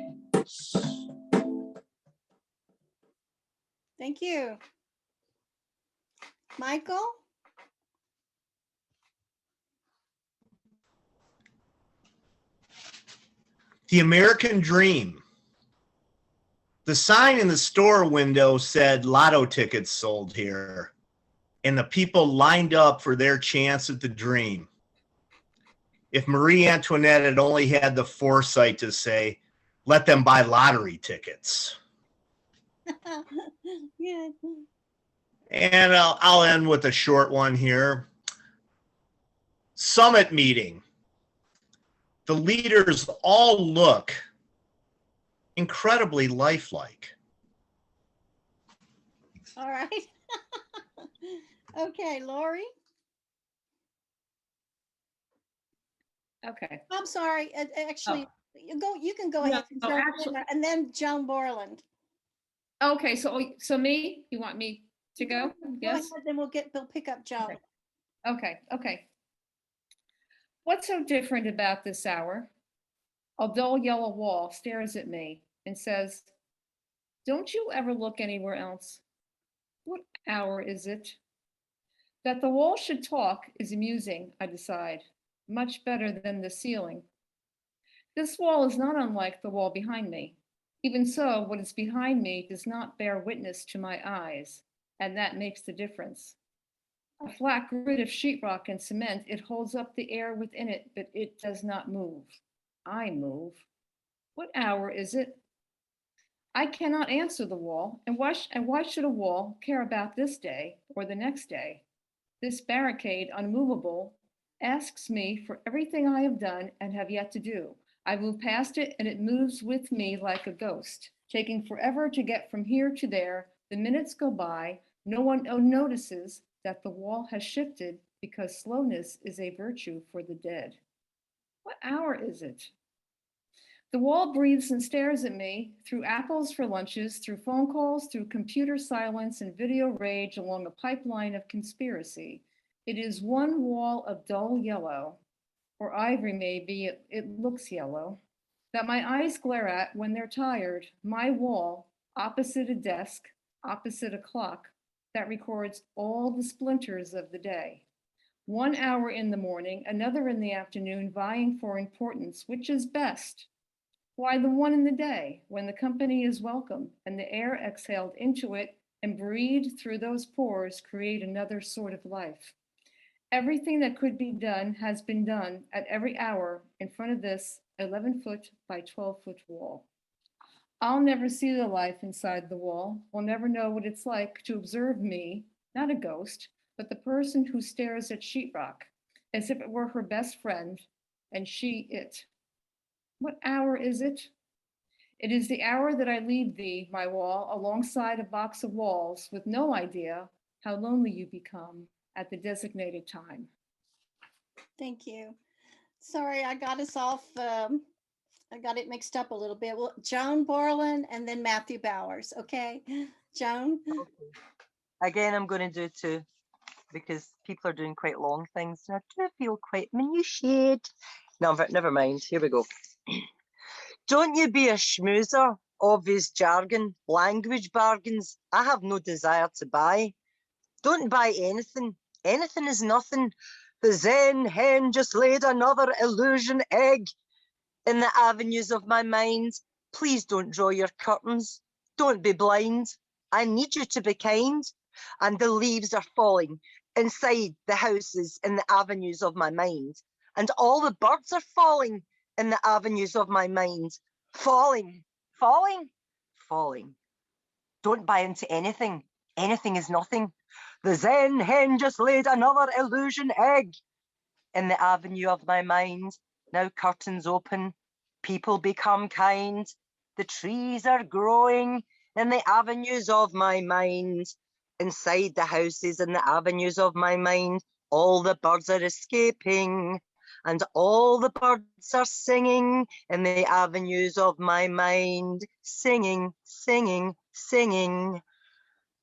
Thank you. Michael? The American Dream. The sign in the store window said lotto tickets sold here, and the people lined up for their chance at the dream. If Marie Antoinette had only had the foresight to say, let them buy lottery tickets. Yeah. And I'll end with a short one here. Summit meeting. The leaders all look incredibly lifelike. All right. Okay, Lori? Okay. I'm sorry. Actually, you can go No, ahead and, Joan, actually- and then Joan Borland. Okay, so me, you want me to go? Yes? Ahead, then we'll pick up Joan. Okay. What's so different about this hour? A dull yellow wall stares at me and says, don't you ever look anywhere else? What hour is it? That the wall should talk is amusing, I decide, much better than the ceiling. This wall is not unlike the wall behind me. Even so, what is behind me does not bear witness to my eyes, and that makes the difference. A flat grid of sheetrock and cement, it holds up the air within it, but it does not move. I move. What hour is it? I cannot answer the wall, and why should a wall care about this day or the next day? This barricade, unmovable, asks me for everything I have done and have yet to do. I move past it and it moves with me like a ghost, taking forever to get from here to there. The minutes go by, no one notices that the wall has shifted because slowness is a virtue for the dead. What hour is it? The wall breathes and stares at me through apples for lunches, through phone calls, through computer silence and video rage along a pipeline of conspiracy. It is one wall of dull yellow, or ivory maybe, it looks yellow, that my eyes glare at when they're tired. My wall, opposite a desk, opposite a clock, that records all the splinters of the day. 1 hour in the morning, another in the afternoon, vying for importance. Which is best? Why, the one in the day, when the company is welcome and the air exhaled into it and breathed through those pores create another sort of life. Everything that could be done has been done at every hour in front of this 11-foot by 12-foot wall. I'll never see the life inside the wall. We'll never know what it's like to observe me, not a ghost, but the person who stares at sheetrock as if it were her best friend and she it. What hour is it? It is the hour that I leave thee, my wall, alongside a box of walls with no idea how lonely you become at the designated time. Thank you. Sorry, I got us off. I got it mixed up a little bit. Well, Joan Borland and then Matthew Bowers. Okay, Joan. Okay. Again, I'm going to do two because people are doing quite long things. And I do feel quite minutiated. No, never mind. Here we go. Don't you be a schmoozer, obvious jargon, language bargains. I have no desire to buy. Don't buy anything. Anything is nothing. The Zen hen just laid another illusion egg in the avenues of my mind. Please don't draw your curtains. Don't be blind. I need you to be kind. And the leaves are falling inside the houses in the avenues of my mind. And all the birds are falling in the avenues of my mind. Falling, falling, falling. Don't buy into anything. Anything is nothing. The Zen hen just laid another illusion egg in the avenue of my mind. Now curtains open, people become kind. The trees are growing in the avenues of my mind. Inside the houses in the avenues of my mind, all the birds are escaping, and all the birds are singing in the avenues of my mind. Singing, singing, singing.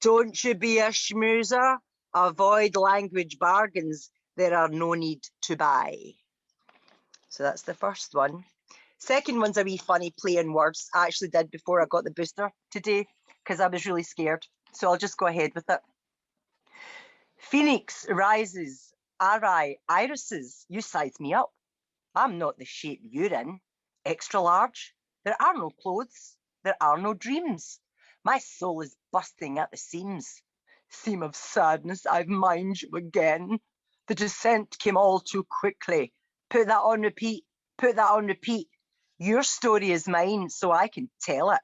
Don't you be a schmoozer. Avoid language bargains. There are no need to buy. So that's the first one. Second one's a wee funny play in words. I actually did before I got the booster today because I was really scared. So I'll just go ahead with it. Phoenix rises, irises, you size me up. I'm not the shape you're in. Extra large, there are no clothes, there are no dreams. My soul is busting at the seams. Theme of sadness, I've mined you again. The descent came all too quickly. Put that on repeat, put that on repeat. Your story is mine, so I can tell it.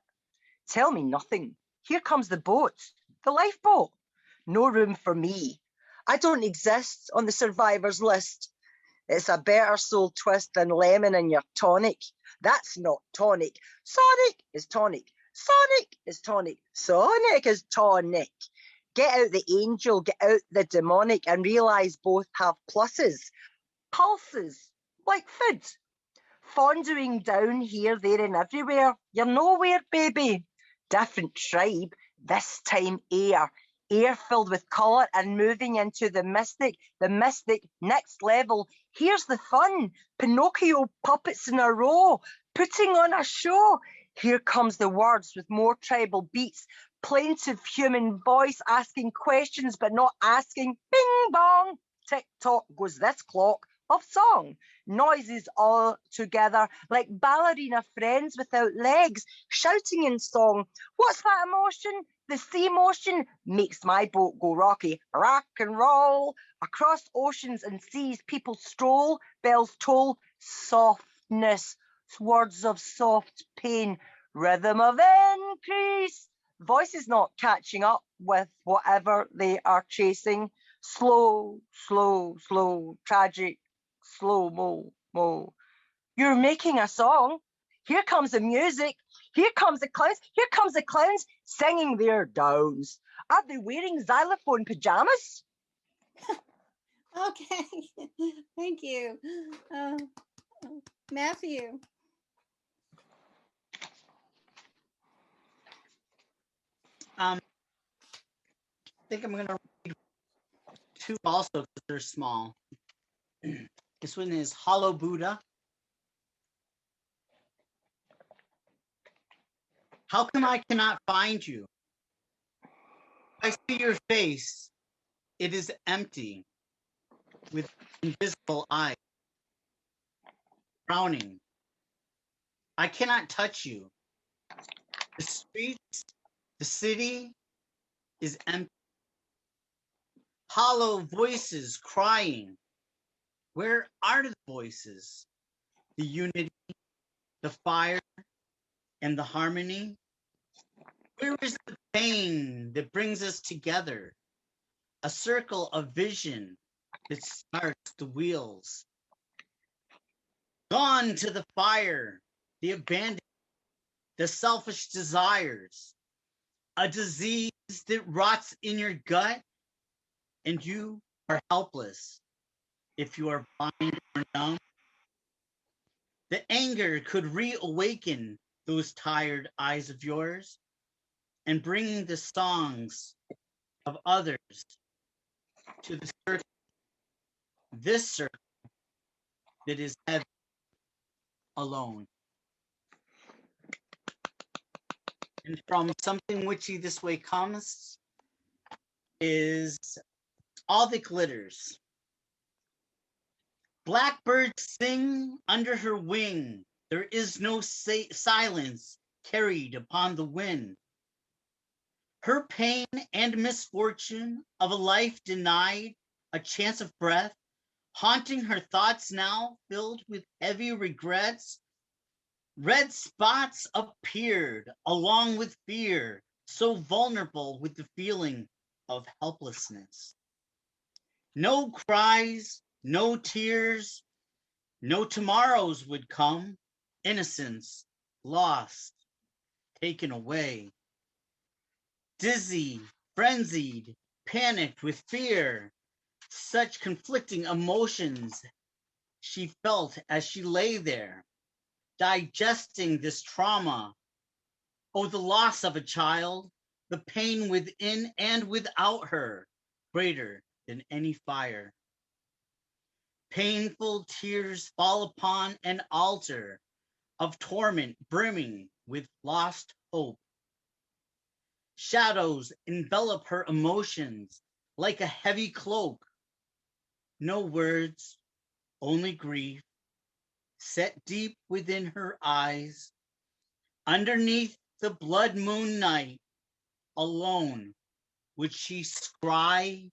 Tell me nothing. Here comes the boat, the lifeboat. No room for me. I don't exist on the survivors list. It's a better soul twist than lemon in your tonic. That's not tonic. Sonic is tonic. Sonic is tonic. Sonic is tonic. Get out the angel, get out the demonic, and realise both have pluses, pulses, like food. Fondling down here, there, and everywhere. You're nowhere, baby. Different tribe, this time air. Air filled with colour and moving into the mystic next level. Here's the fun. Pinocchio puppets in a row, putting on a show. Here comes the words with more tribal beats. Plaintive human voice asking questions but not asking. Bing bong. Tick tock goes this clock of song. Noises all together like ballerina friends without legs, shouting in song. What's that emotion? The sea motion makes my boat go rocky. Rock and roll. Across oceans and seas people stroll, bells toll. Softness, words of soft pain. Rhythm of increase. Voices not catching up with whatever they are chasing. Slow, slow, slow, tragic, slow mo. You're making a song. Here comes the music. Here comes the clowns. Here comes the clowns singing their downs. Are they wearing xylophone pajamas? Okay, thank you. Matthew. I think I'm gonna read two also because they're small. This one is Hollow Buddha. How come I cannot find you? I see your face. It is empty with invisible eyes. Frowning. I cannot touch you. The streets, the city is empty. Hollow voices crying. Where are the voices? The unity, the fire, and the harmony? Where is the pain that brings us together? A circle of vision that starts the wheels. Gone to the fire, the abandoned, the selfish desires. A disease that rots in your gut, and you are helpless if you are blind or numb. The anger could reawaken those tired eyes of yours and bring the songs of others to the circle, this circle that is heavy alone. And from Something Witchy This Way Comes, is All That Glitters. Blackbirds sing under her wing. There is no silence carried upon the wind. Her pain and misfortune of a life denied a chance of breath, haunting her thoughts now filled with heavy regrets. Red spots appeared along with fear, so vulnerable with the feeling of helplessness. No cries, no tears, no tomorrows would come. Innocence lost, taken away. Dizzy, frenzied, panicked with fear. Such conflicting emotions she felt as she lay there, digesting this trauma. Oh, the loss of a child, the pain within and without her, greater than any fire. Painful tears fall upon an altar of torment brimming with lost hope. Shadows envelop her emotions like a heavy cloak. No words, only grief, set deep within her eyes. Underneath the blood moon night, alone, would she scry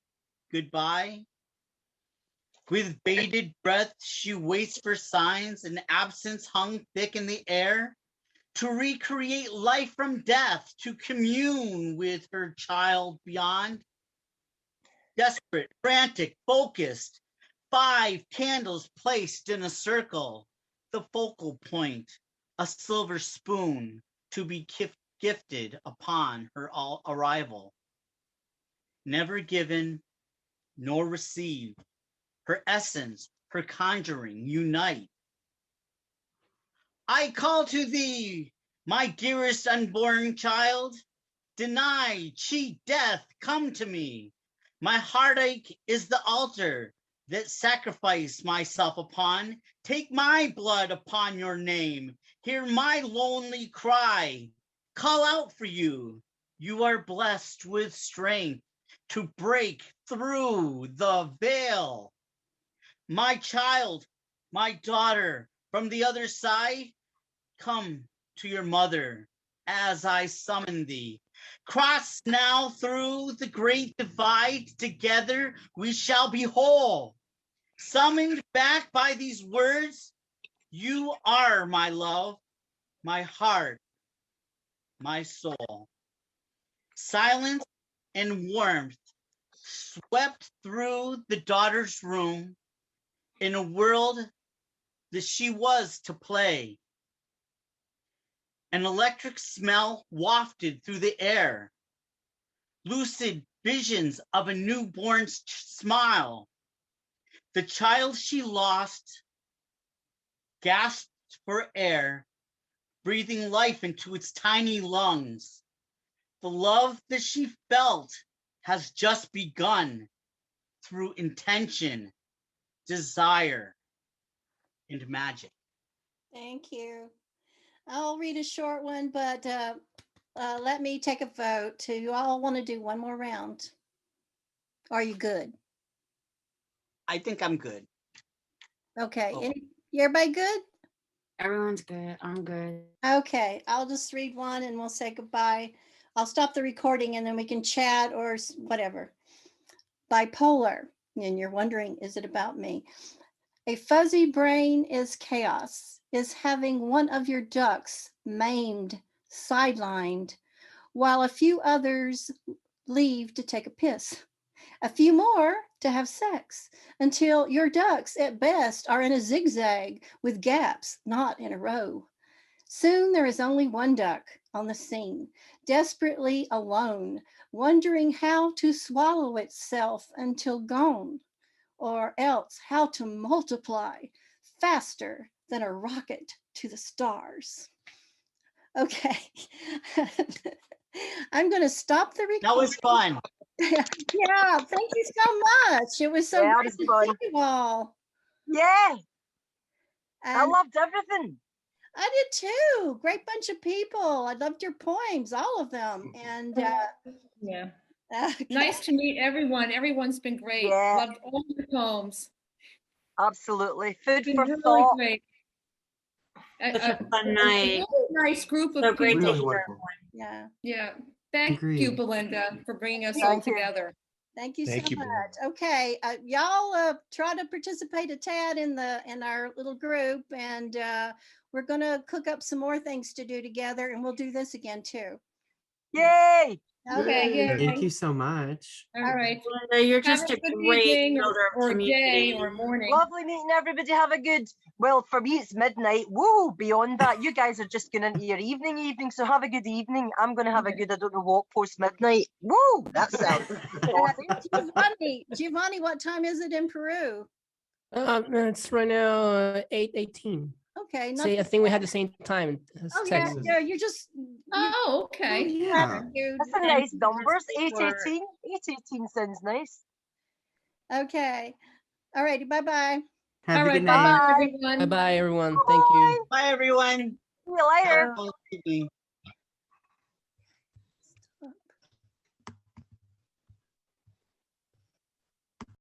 goodbye? With bated breath, she waits for signs, and absence hung thick in the air. To recreate life from death, to commune with her child beyond. Desperate, frantic, focused, 5 candles placed in a circle, the focal point, a silver spoon to be gifted upon her arrival. Never given nor received, her essence, her conjuring unite. I call to thee, my dearest unborn child. Deny, cheat, death, come to me. My heartache is the altar that sacrifice myself upon. Take my blood upon your name. Hear my lonely cry. Call out for you. You are blessed with strength to break through the veil. My child, my daughter, from the other side, come to your mother as I summon thee. Cross now through the great divide. Together we shall be whole. Summoned back by these words, you are my love, my heart, my soul. Silence and warmth swept through the daughter's room in a world that she was to play. An electric smell wafted through the air. Lucid visions of a newborn smile. The child she lost gasped for air, breathing life into its tiny lungs. The love that she felt has just begun through intention, desire, and magic. Thank you. I'll read a short one, but let me take a vote. Do you all want to do one more round? Are you good? I think I'm good. Okay. Oh. Everybody good? Everyone's good. I'm good. Okay. I'll just read one and we'll say goodbye. I'll stop the recording and then we can chat or whatever. Bipolar. And you're wondering, is it about me? A fuzzy brain is chaos, is having one of your ducks maimed, sidelined, while a few others leave to take a piss. A few more to have sex, until your ducks at best are in a zigzag with gaps, not in a row. Soon there is only one duck on the scene, desperately alone, wondering how to swallow itself until gone, or else how to multiply faster than a rocket to the stars. Okay. I'm going to stop the recording. That was fun. Yeah, thank you so much. It was so Yeah, it great was to fun. see you all. Yeah, I And loved everything. I did too. Great bunch of people. I loved your poems, all of them. And Yeah. Okay. Nice to meet everyone. Everyone's been great. Yeah. Loved all your poems. Absolutely. Food Been for really thought. great. Such a fun night. Really nice group of So great people. to Really hear. wonderful. Yeah. Yeah. Thank you, Agreed. Belinda, for bringing us all Thank you. together. Thank you Thank so you, much. Belinda. Okay, y'all try to participate a tad in our little group, and we're gonna cook up some more things to do together, and we'll do this again too. Yay! Okay, Yay. yay. Thank you so much. All right. Belinda, you're Have just a a good great evening builder of or day community. or morning. Lovely meeting everybody. Have a good, well, for me it's midnight. Woo, beyond that, you guys are just going into your evening. So have a good evening. I'm going to have a good, I don't know what, post midnight. Woo, that sounds saucy. Giovanni, what time is it in Peru? It's right now 8:18. Okay, not See, I too think we bad. had the same time as Oh yeah, Texas. yeah, you're just Oh, okay. Yeah. That's a nice numbers. 8:18. 8:18 sounds nice. Okay. All righty, bye-bye. Have All a right. good Bye, night. Bye. everyone. Bye bye, everyone. Thank you. Bye, everyone. See you later. Have a good evening.